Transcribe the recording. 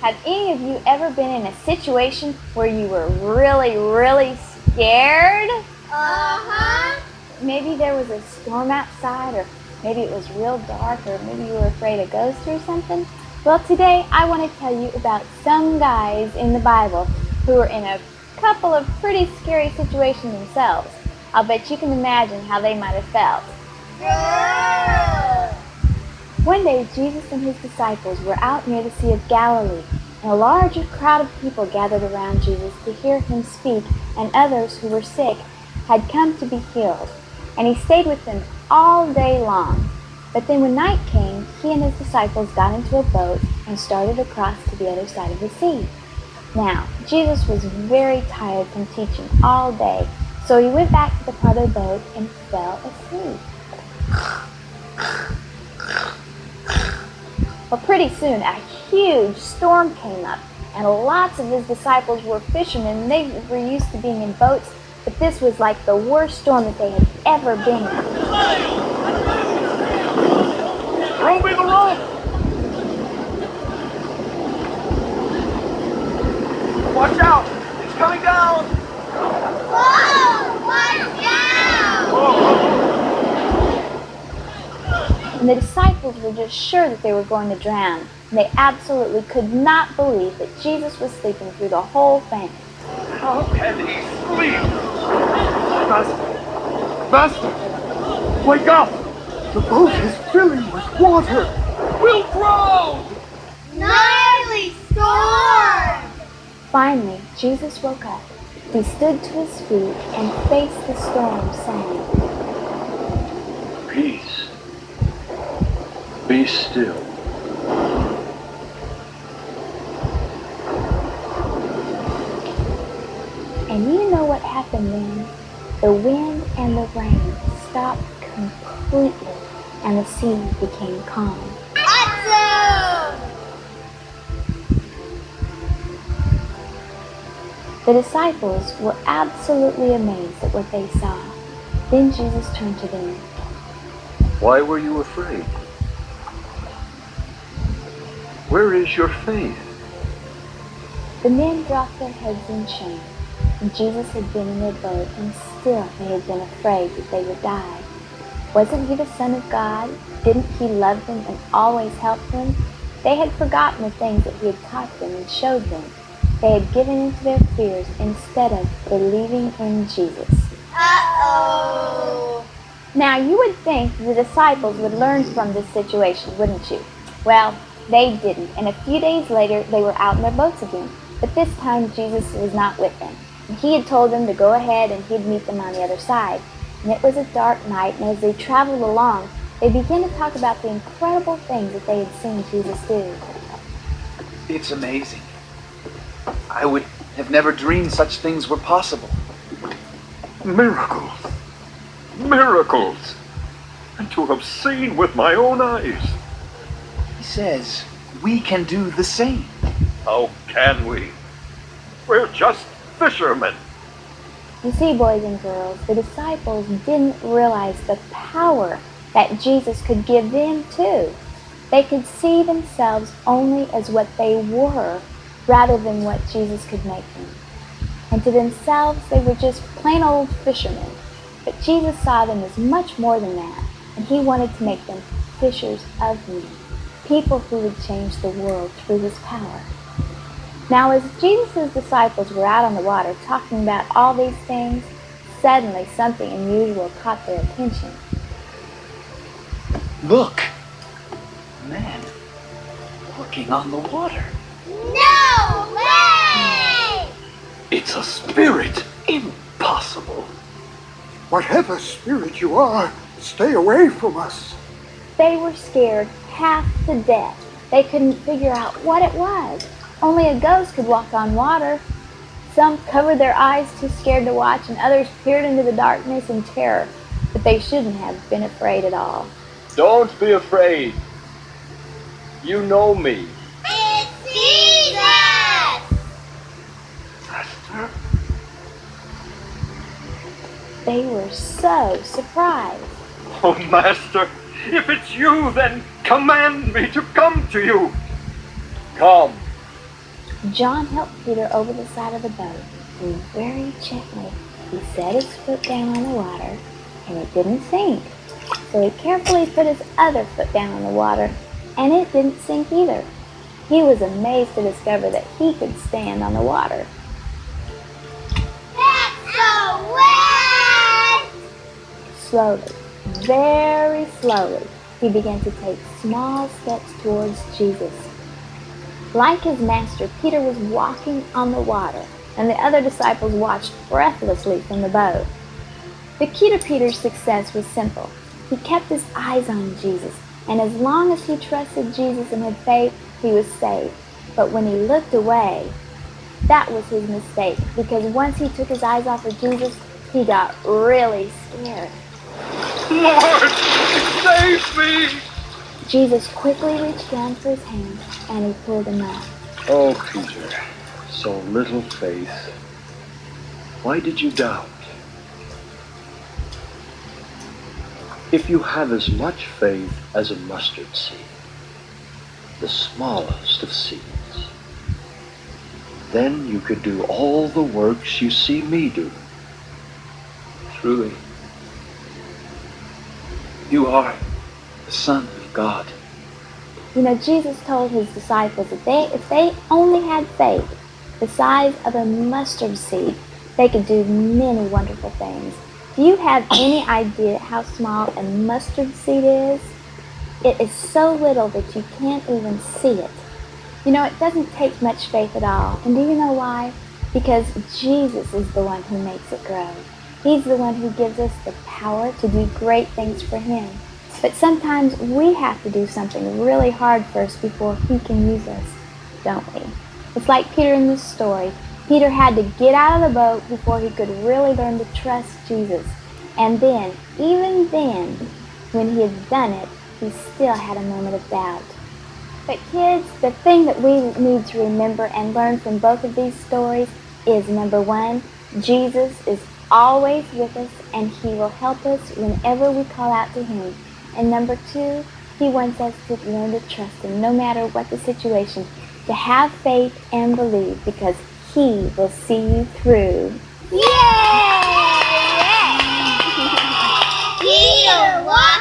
Have any of you ever been in a situation where you were really, really scared? Uh-huh. Maybe there was a storm outside, or maybe it was real dark, or maybe you were afraid of ghosts or something. Well, today I want to tell you about some guys in the Bible who were in a couple of pretty scary situations themselves. I'll bet you can imagine how they might have felt. Yeah. One day, Jesus and his disciples were out near the Sea of Galilee, and a large crowd of people gathered around Jesus to hear him speak, and others who were sick had come to be healed. And he stayed with them all day long. But then when night came, he and his disciples got into a boat and started across to the other side of the sea. Now, Jesus was very tired from teaching all day, so he went back to the part of the boat and fell asleep. Well, pretty soon a huge storm came up, and lots of his disciples were fishermen, and they were used to being in boats, but this was like the worst storm that they had ever been in. Throw me the rope! Watch out! It's coming down! Whoa! Watch out! Whoa. And the disciples were just sure that they were going to drown, and they absolutely could not believe that Jesus was sleeping through the whole thing. How can he sleep? Master! Wake up! The boat is filling with water! We'll drown! Gnarly storm! Finally, Jesus woke up. He stood to his feet and faced the storm, saying, Peace. Be still. And you know what happened then? The wind and the rain stopped completely, and the sea became calm. Awesome! The disciples were absolutely amazed at what they saw. Then Jesus turned to them. Why were you afraid? Where is your faith? The men dropped their heads in shame, and Jesus had been in their boat, and still they had been afraid that they would die. Wasn't he the Son of God? Didn't he love them and always help them? They had forgotten the things that he had taught them and showed them. They had given into their fears instead of believing in Jesus. Uh-oh! Now, you would think the disciples would learn from this situation, wouldn't you? Well, they didn't, and a few days later, they were out in their boats again. But this time, Jesus was not with them. And he had told them to go ahead, and he'd meet them on the other side. And it was a dark night, and as they traveled along, they began to talk about the incredible things that they had seen Jesus do. It's amazing. I would have never dreamed such things were possible. Miracles. Miracles. And to have seen with my own eyes. He says we can do the same. How can we? We're just fishermen. You see, boys and girls, the disciples didn't realize the power that Jesus could give them too. They could see themselves only as what they were, rather than what Jesus could make them. And to themselves, they were just plain old fishermen. But Jesus saw them as much more than that, and he wanted to make them fishers of men, people who would change the world through his power. Now, as Jesus' disciples were out on the water talking about all these things, suddenly something unusual caught their attention. Look! A man walking on the water. No way! It's a spirit. Impossible. Whatever spirit you are, stay away from us. They were scared half to death. They couldn't figure out what it was. Only a ghost could walk on water. Some covered their eyes, too scared to watch, and others peered into the darkness in terror. But they shouldn't have been afraid at all. Don't be afraid. You know me. It's Jesus! Master? They were so surprised. Oh, Master, if it's you, then command me to come to you. Come. John helped Peter over the side of the boat, and very gently he set his foot down on the water, and it didn't sink. So he carefully put his other foot down on the water, and it didn't sink either. He was amazed to discover that he could stand on the water. That's so wet! Slowly, very slowly, he began to take small steps towards Jesus. Like his master, Peter was walking on the water, and the other disciples watched breathlessly from the boat. The key to Peter's success was simple. He kept his eyes on Jesus, and as long as he trusted Jesus and had faith, he was saved. But when he looked away, that was his mistake, because once he took his eyes off of Jesus, he got really scared. Lord, save me! Jesus quickly reached down for his hand, and he pulled him up. Oh, Peter, so little faith. Why did you doubt? If you have as much faith as a mustard seed, the smallest of seeds, then you could do all the works you see me do. Truly, you are the Son of God. You know, Jesus told his disciples that if they only had faith the size of a mustard seed, they could do many wonderful things. Do you have any idea how small a mustard seed is? It is so little that you can't even see it. You know, it doesn't take much faith at all. And do you know why? Because Jesus is the one who makes it grow. He's the one who gives us the power to do great things for him. But sometimes we have to do something really hard first before he can use us, don't we? It's like Peter in this story. Peter had to get out of the boat before he could really learn to trust Jesus. And then, even then, when he had done it, he still had a moment of doubt. But kids, the thing that we need to remember and learn from both of these stories is, number one, Jesus is always with us and he will help us whenever we call out to him. And number two, he wants us to learn to trust him no matter what the situation, to have faith and believe, because he will see you through. Yay! Peter, what?